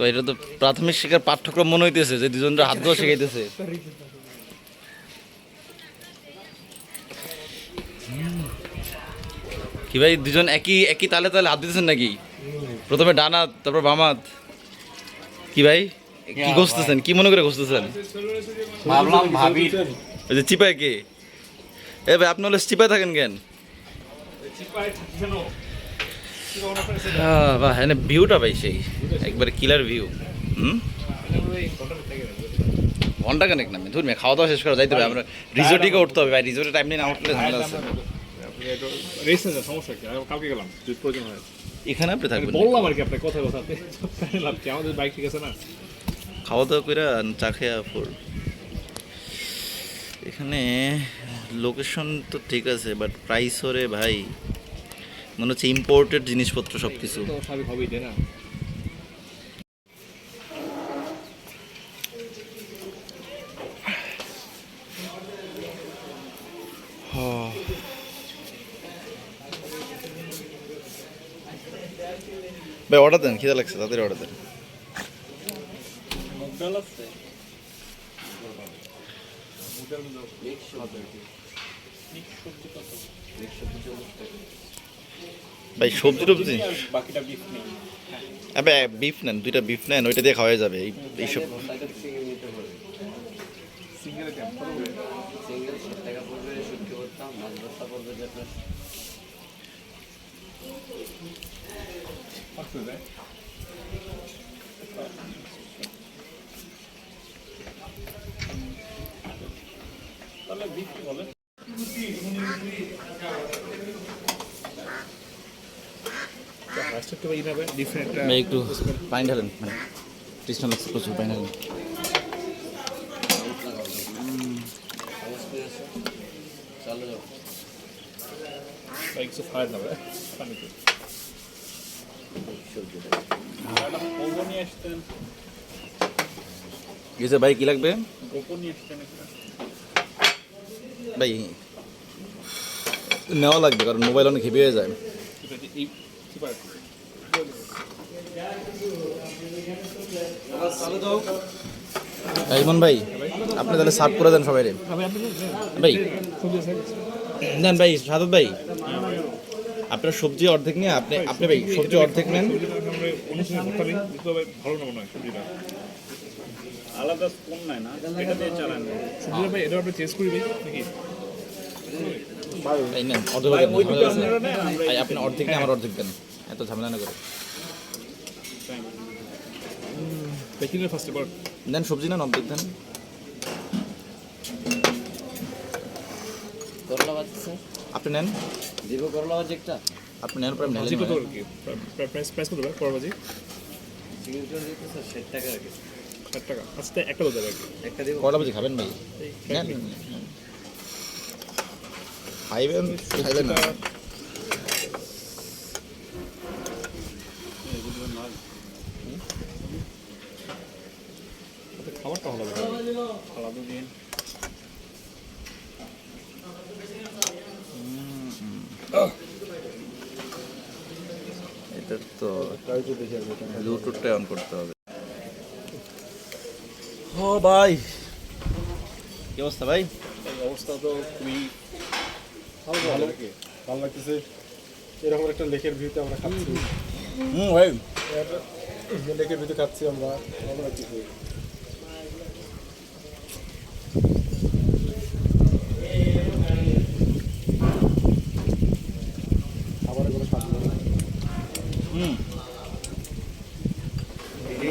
এটা তো প্রাথমিক শিক্ষার পাঠ্যক্রম মনে হইতেছে যে দুজনরা হাত ধোয়া শিখাইতেছে। কি ভাই দুজন একই একই তালে তালে হাত দিতেছেন নাকি? প্রথমে ডান হাত তারপর বাম হাত। কি ভাই কি ঘষতেছেন, কি মনে করে ঘষতেছেন? ভাবলাম ভাবি ওই যে চিপায় কে? এ ভাই আপনি হলে চিপায় থাকেন কেন? বাহ এনে ভিউটা ভাই সেই একবারে কিলার ভিউ। ঘন্টা কানেক নামে ধরুন খাওয়া দাওয়া শেষ করা যাইতে হবে, আমরা রিসোর্টে উঠতে হবে ভাই, রিসোর্টে টাইম নিয়ে না উঠলে ঝামেলা আছে। এখানে আপনি থাকবেন বললাম আর কি আপনার কথা কথাতে লাভ কি, আমাদের বাইক ঠিক আছে না, খাওয়া দাওয়া করে চা খেয়ে ফোর। এখানে লোকেশন তো ঠিক আছে বাট প্রাইস ওরে ভাই মনে হচ্ছে ইম্পোর্টেড জিনিসপত্র সব কিছু। তো স্বাভাবিক হবেই তাই না। ভাই অর্ডার দেন, খিদে লাগছে তাদের অর্ডার দেন। ভাই সবজি টবজি বাকিটা বিফ নেই। আবে বিফ নেন, দুইটা বিফ নেন, ওইটা দিয়ে খাওয়া যাবে। এইসব সিঙ্গেল দাম কত করে? সিঙ্গেল 60 টাকা পড়বে, শুটকি করতাম মাছ ভর্তা পড়বে যে আপনার 500 টাকা। তাহলে বিফ কি বলে? একটু পানি ঢালেন, মানে তৃষ্ণা লাগছে প্রচুর, পানি ঢালেন। গেছে ভাই কি লাগবে ভাই? নেওয়া লাগবে কারণ মোবাইল অনেক হেভি হয়ে যায়। ইমন ভাই আপনি তাহলে সার্ভ করে দেন সবাই ভাই। নেন ভাই সাদত ভাই, আপনার সবজি অর্ধেক নিয়ে আপনি আপনি ভাই সবজি অর্ধেক নেন। আলাদা স্পুন নাই না, এটা দিয়ে চালান সবজি ভাই, এটা আমরা চেঞ্জ করি ভাই নাকি? ভাই নেন অর্ধেক ভাই, আপনি অর্ধেক নিয়ে আমার অর্ধেক দেন, এত ঝামেলা না করে দেন। সবজি নেন অর্ধেক দেন। করলা বাজছে আপনি নেন, দিব করলা বাজে একটা আপনি নেন পরে ভাজি কত আর কি প্রাইস কত ভাই করলা ভাজি? সিঙ্গেল করে দিতেছে 60 টাকা আর কি, 60 টাকা। আচ্ছা একটা তো দেবে, একটা দিব। করলা ভাজি খাবেন ভাই? নেন খাইবেন খাইবেন না। খাবারটা হলো আলাদা দিন। এটা তো ব্লুটুথটা অন করতে হবে। ও ভাই কি অবস্থা ভাই? অবস্থা তো খুবই ভালো ভালো লাগতেছে। এরকম একটা লেকের ভিউতে আমরা খাচ্ছি। ভাই লেকের ভিউতে খাচ্ছি আমরা, ভালো লাগতেছে। খাবারের কোনো স্বাদ নেই।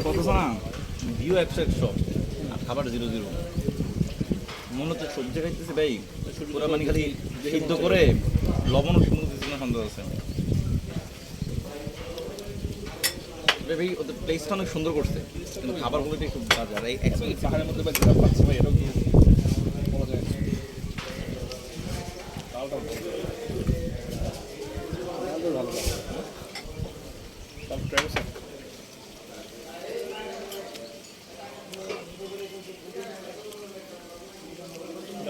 কত না ভিউ 100 আর খাবার 0-0। মনে হচ্ছে সবজি খাইতেছি ভাই পুরো, মানে খালি সিদ্ধ করে লবণও সুন্দর দিচ্ছে না, সন্দেহ আছে ভাই। ওদের প্লেসটা অনেক সুন্দর করছে কিন্তু খাবার গুলো একটু বাজে। আর এই পাহাড়ের মধ্যে পাচ্ছি ভাই, এটা বলা যায় না। ডালটা ভালো ডাল ট্রাই করছেন?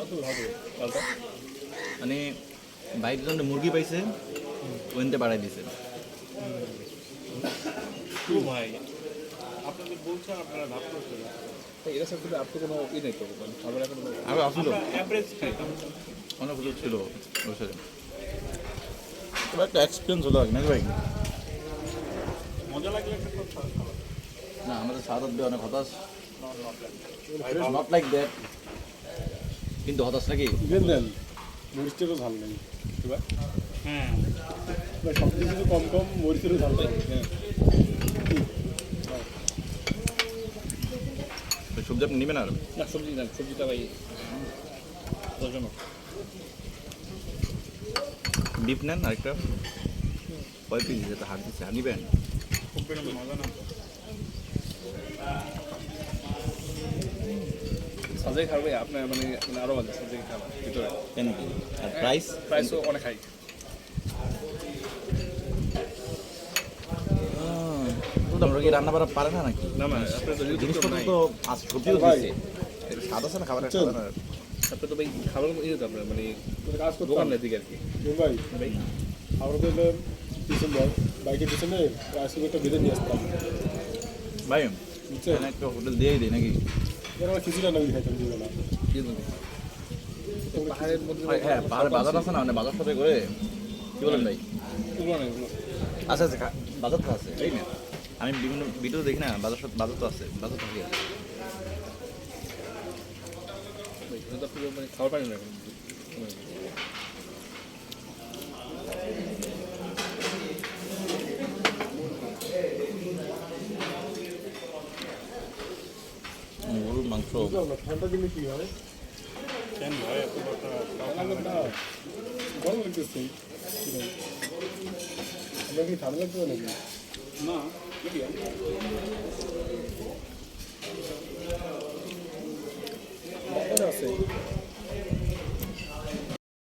আসলে হবে ডালটা। মানে বাইরের জন্য মুরগি পাইছে ওইতে বাড়াই দিছে ও ভাই আপনাদের বলছেন আপনারা ভাব করছেন এরা সব কিন্তু আর তো কোনো ই নেই তো মানে খাবার এখন আরও আসলো অ্যাভারেজ খাই অনেক কিছু ছিল ওর সাথে তবে একটা এক্সপিরিয়েন্স হলো আর কি, নাকি ভাই? মজা লাগলে একটা কথা না আমাদের সাদাত ভাই অনেক হতাশ, নট লাইক দ্যাট, কিন্তু হতাশ নাকি? ইভেন দেন মরিচেরও ঝাল নেই এবার হ্যাঁ সব কিছু কম কম মরিচেরও ঝাল নেই হ্যাঁ তো সবজি আপনি নেবেন আর না সবজি না সবজিটা ভাই দশজনক বিফ নেন আরেকটা কয় পিস যেটা হাট দিচ্ছে আর নিবেন? খুব বেশি মজা না সাজে খাবে আপনার মানে আরও আছে সাজে খাবার ভিতরে কেন কি আর প্রাইস? প্রাইসও অনেক হাই আমরা কি রান্না বান্না পারে না নাকি? না না আপনার তো জিনিসপত্র নাই তো আছে, সবজিও দিচ্ছে, এটা স্বাদ আছে না খাবারের? স্বাদ না? আপনার তো ভাই খাবার ইয়ে তো আপনার মানে কাজ করতে দোকানের দিকে আর কি ভাই ভাই আমরা তো এলে ডিসেম্বর বাইকের পিছনে রাইসকুল একটা বেঁধে নিয়ে আসতাম ভাই বুঝছেন এখানে একটা হোটেল দিয়েই দিই নাকি? এবার আমরা খিচুড়ি রান্না করে খাইতাম দুবেলা ইয়ে তো পাহাড়ের মধ্যে হ্যাঁ পাহাড়ে বাজার আছে না, মানে বাজার সাথে করে কি বলেন ভাই? এগুলো না এগুলো আচ্ছা আচ্ছা বাজার তো আছে তাই না? আমি বিভিন্ন ভিডিও দেখি না, বাজার তো আছে, বাজার থাকে। ভাই এটা তো আপনি মানে খাবার পারেন না এখন গরুর মাংস বুঝলাম না ঠান্ডা দিলে কি হয় কেন ভাই এত কথা গরম লাগতেছে আমরা কি ঠান্ডা লাগবে নাকি না আছে